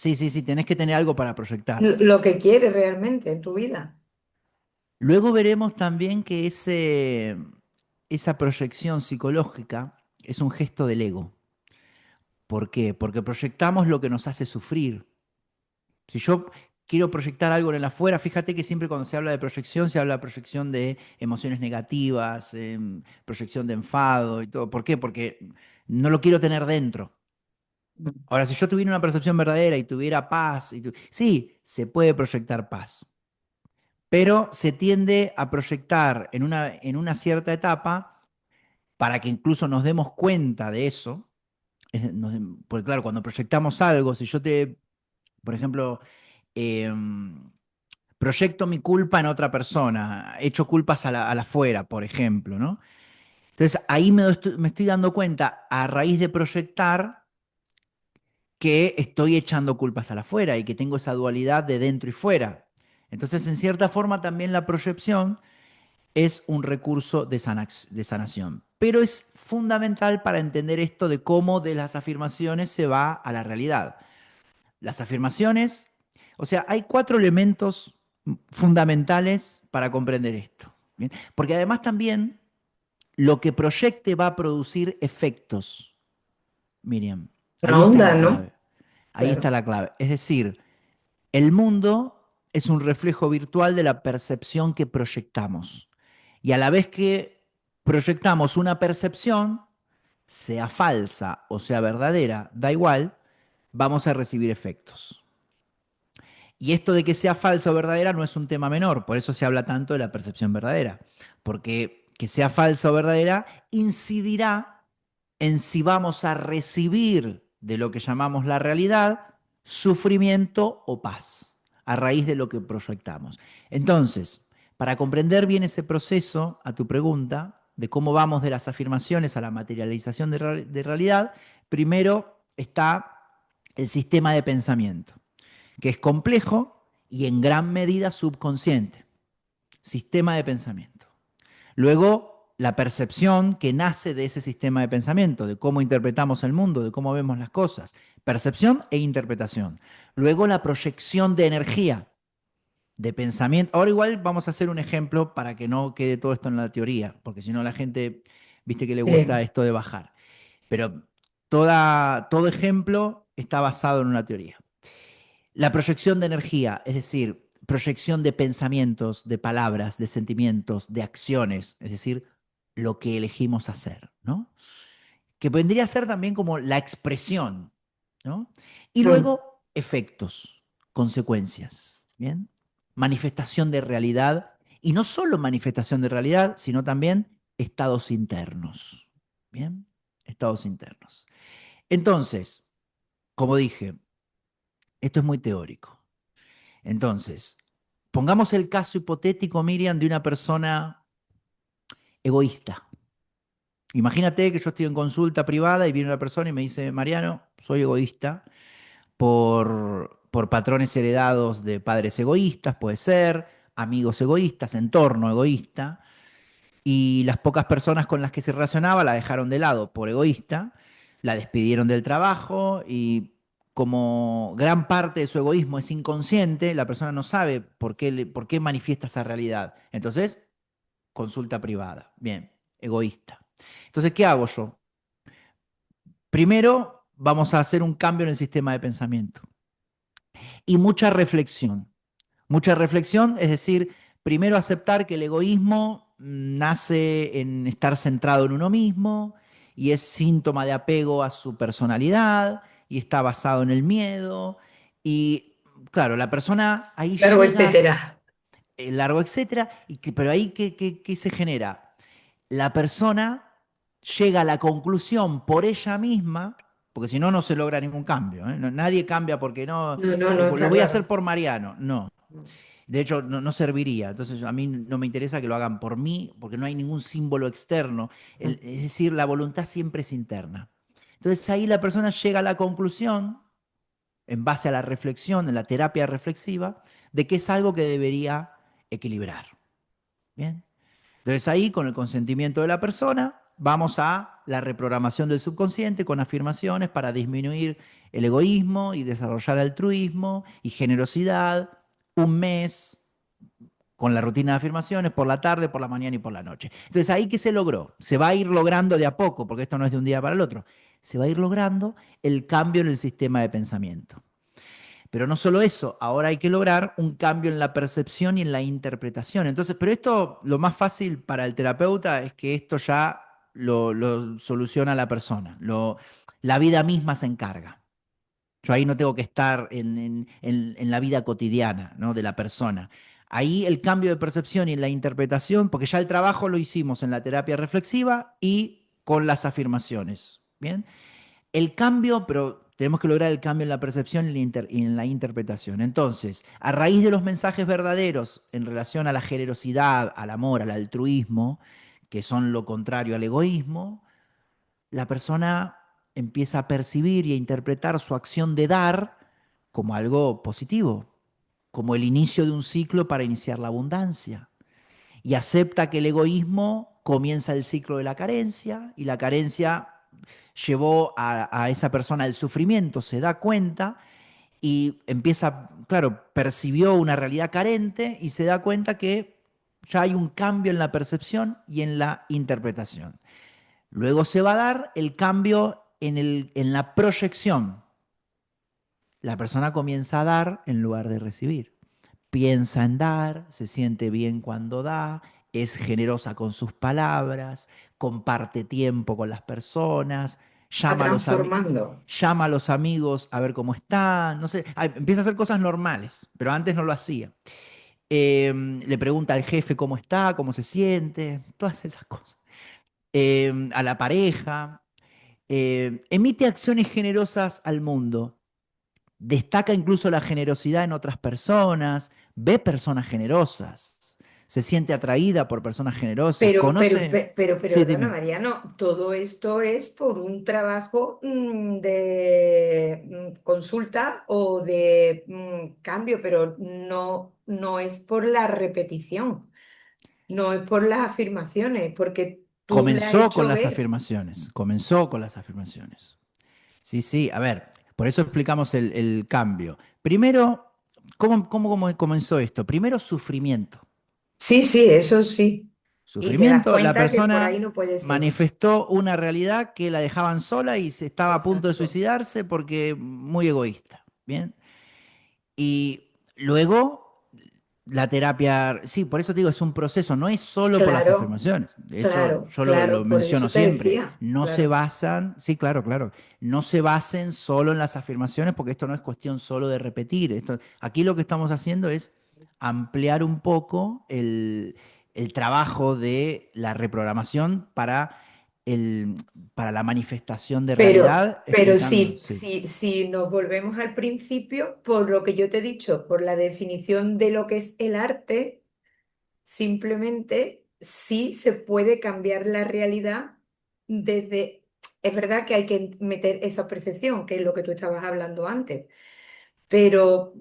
Sí, sí, sí, tenés que tener algo para proyectar. Lo que quieres realmente en tu vida. Luego veremos también que esa proyección psicológica es un gesto del ego. ¿Por qué? Porque proyectamos lo que nos hace sufrir. Si yo quiero proyectar algo en el afuera, fíjate que siempre cuando se habla de proyección, se habla de proyección de emociones negativas, proyección de enfado y todo. ¿Por qué? Porque no lo quiero tener dentro. Ahora, si yo tuviera una percepción verdadera y tuviera paz, sí, se puede proyectar paz, pero se tiende a proyectar en una cierta etapa para que incluso nos demos cuenta de eso. Porque claro, cuando proyectamos algo, si yo por ejemplo, em, proyecto mi culpa en otra persona, echo culpas a la afuera, por ejemplo, ¿no? Entonces ahí me estoy dando cuenta a raíz de proyectar que estoy echando culpas a la afuera y que tengo esa dualidad de dentro y fuera. Entonces, en cierta forma, también la proyección es un recurso de sanación. Pero es fundamental para entender esto de cómo de las afirmaciones se va a la realidad. Las afirmaciones, o sea, hay cuatro elementos fundamentales para comprender esto. ¿Bien? Porque además también lo que proyecte va a producir efectos, Miriam. La Ahí está onda, la ¿no? clave. Ahí está Claro. la clave. Es decir, el mundo es un reflejo virtual de la percepción que proyectamos. Y a la vez que proyectamos una percepción, sea falsa o sea verdadera, da igual, vamos a recibir efectos. Y esto de que sea falsa o verdadera no es un tema menor, por eso se habla tanto de la percepción verdadera, porque que sea falsa o verdadera incidirá en si vamos a recibir de lo que llamamos la realidad sufrimiento o paz, a raíz de lo que proyectamos. Entonces, para comprender bien ese proceso, a tu pregunta, de cómo vamos de las afirmaciones a la materialización de realidad, primero está el sistema de pensamiento, que es complejo y en gran medida subconsciente. Sistema de pensamiento. Luego, la percepción que nace de ese sistema de pensamiento, de cómo interpretamos el mundo, de cómo vemos las cosas. Percepción e interpretación. Luego, la proyección de energía, de pensamiento. Ahora igual vamos a hacer un ejemplo para que no quede todo esto en la teoría, porque si no la gente, viste que le gusta Sí. esto de bajar. Pero todo ejemplo está basado en una teoría. La proyección de energía, es decir, proyección de pensamientos, de palabras, de sentimientos, de acciones, es decir, lo que elegimos hacer, ¿no? Que vendría a ser también como la expresión, ¿no? Y Mm. luego efectos, consecuencias, ¿bien? Manifestación de realidad, y no solo manifestación de realidad, sino también estados internos, ¿bien? Estados internos. Entonces, como dije, esto es muy teórico. Entonces, pongamos el caso hipotético, Miriam, de una persona egoísta. Imagínate que yo estoy en consulta privada y viene una persona y me dice, Mariano, soy egoísta por patrones heredados de padres egoístas, puede ser, amigos egoístas, entorno egoísta, y las pocas personas con las que se relacionaba la dejaron de lado por egoísta, la despidieron del trabajo y como gran parte de su egoísmo es inconsciente, la persona no sabe por qué manifiesta esa realidad. Entonces, consulta privada. Bien, egoísta. Entonces, ¿qué hago yo? Primero, vamos a hacer un cambio en el sistema de pensamiento y mucha reflexión. Mucha reflexión, es decir, primero aceptar que el egoísmo nace en estar centrado en uno mismo y es síntoma de apego a su personalidad y está basado en el miedo. Y claro, la persona ahí Largo, llega, etcétera. largo, etcétera, pero ahí ¿qué se genera? La persona llega a la conclusión por ella misma, porque si no, no se logra ningún cambio. ¿Eh? Nadie cambia porque no, No, no, no, lo está voy a hacer claro. por Mariano. No, de hecho, no serviría. Entonces, a mí no me interesa que lo hagan por mí, porque no hay ningún símbolo externo. Es decir, la voluntad siempre es interna. Entonces, ahí la persona llega a la conclusión, en base a la reflexión, en la terapia reflexiva, de que es algo que debería equilibrar. Bien. Entonces, ahí, con el consentimiento de la persona, vamos a la reprogramación del subconsciente con afirmaciones para disminuir el egoísmo y desarrollar altruismo y generosidad. Un mes con la rutina de afirmaciones por la tarde, por la mañana y por la noche. Entonces, ahí que se logró, se va a ir logrando de a poco, porque esto no es de un día para el otro, se va a ir logrando el cambio en el sistema de pensamiento. Pero no solo eso, ahora hay que lograr un cambio en la percepción y en la interpretación. Entonces, pero esto, lo más fácil para el terapeuta es que esto ya lo soluciona la persona. La vida misma se encarga. Yo ahí no tengo que estar en la vida cotidiana, ¿no? De la persona. Ahí el cambio de percepción y en la interpretación, porque ya el trabajo lo hicimos en la terapia reflexiva y con las afirmaciones. ¿Bien? El cambio, pero tenemos que lograr el cambio en la percepción y en la interpretación. Entonces, a raíz de los mensajes verdaderos en relación a la generosidad, al amor, al altruismo, que son lo contrario al egoísmo, la persona empieza a percibir y a interpretar su acción de dar como algo positivo, como el inicio de un ciclo para iniciar la abundancia. Y acepta que el egoísmo comienza el ciclo de la carencia y la carencia llevó a esa persona al sufrimiento, se da cuenta y empieza, claro, percibió una realidad carente y se da cuenta que ya hay un cambio en la percepción y en la interpretación. Luego se va a dar el cambio en la proyección. La persona comienza a dar en lugar de recibir. Piensa en dar, se siente bien cuando da, es generosa con sus palabras, comparte tiempo con las personas, Va llama a transformando. llama a los amigos a ver cómo están, no sé, empieza a hacer cosas normales, pero antes no lo hacía. Le pregunta al jefe cómo está, cómo se siente, todas esas cosas. A la pareja, emite acciones generosas al mundo, destaca incluso la generosidad en otras personas, ve personas generosas, se siente atraída por personas generosas, conoce... Pero, Sí, perdona, dime. Mariano, todo esto es por un trabajo de consulta o de cambio, pero no es por la repetición, no es por las afirmaciones, porque tú le has Comenzó con hecho las ver. afirmaciones, comenzó con las afirmaciones. Sí, sí, a ver, por eso explicamos el cambio. Primero, ¿cómo comenzó esto? Primero, sufrimiento. Sí, sí, eso sí. Y te das Sufrimiento, la cuenta que por ahí persona no puede ser. manifestó una realidad que la dejaban sola y se estaba a punto de Exacto. suicidarse porque muy egoísta. Bien. Y luego la terapia, sí, por eso te digo, es un proceso, no es solo por las Claro, afirmaciones. Esto claro, yo lo claro, por menciono eso te siempre. decía, No se claro. basan, sí, claro, claro, no se basen solo en las afirmaciones porque esto no es cuestión solo de repetir. Aquí lo que estamos haciendo es ampliar un poco el trabajo de la reprogramación el, para la manifestación de realidad, Pero explicando, sí. si nos volvemos al principio, por lo que yo te he dicho, por la definición de lo que es el arte, simplemente sí se puede cambiar la realidad desde... Es verdad que hay que meter esa percepción, que es lo que tú estabas hablando antes, pero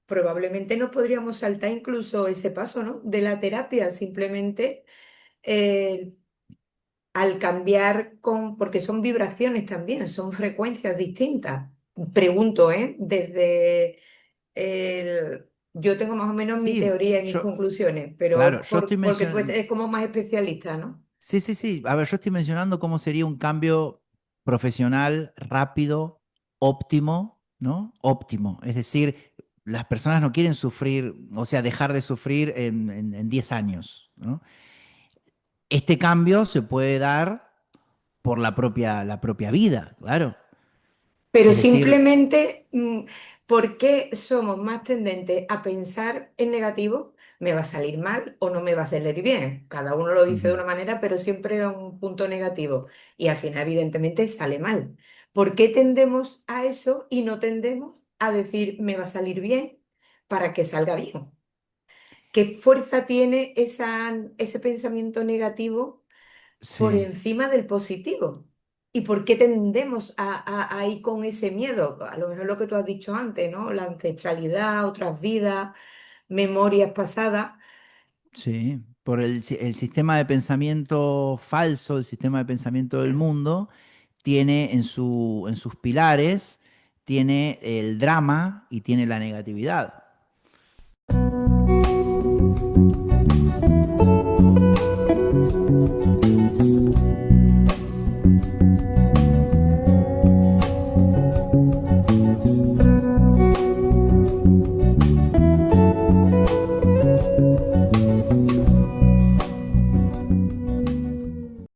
probablemente no podríamos saltar incluso ese paso, ¿no? De la terapia, simplemente eh, al cambiar porque son vibraciones también, son frecuencias distintas. Pregunto, ¿eh? Yo tengo más o menos mi Sí, teoría y mis yo, conclusiones, claro, pero yo estoy porque tú mencionando, eres como más especialista, ¿no? sí, sí, sí. A ver, yo estoy mencionando cómo sería un cambio profesional rápido, óptimo, ¿no? Óptimo. Es decir, las personas no quieren sufrir, o sea, dejar de sufrir en 10 años, ¿no? Este cambio se puede dar por la propia vida, claro. Pero Es decir, simplemente, ¿por qué somos más tendentes a pensar en negativo? ¿Me va a salir mal o no me va a salir bien? Cada uno lo dice de ujú, una manera, pero siempre es un punto negativo. Y al final, evidentemente, sale mal. ¿Por qué tendemos a eso y no tendemos a decir me va a salir bien para que salga bien? ¿Qué fuerza tiene ese pensamiento negativo por sí, encima del positivo? ¿Y por qué tendemos a ir con ese miedo? A lo mejor lo que tú has dicho antes, ¿no? La ancestralidad, otras vidas, memorias pasadas. Sí, por el sistema de pensamiento falso, el sistema de pensamiento del mundo, tiene en sus pilares, tiene el drama y tiene la negatividad.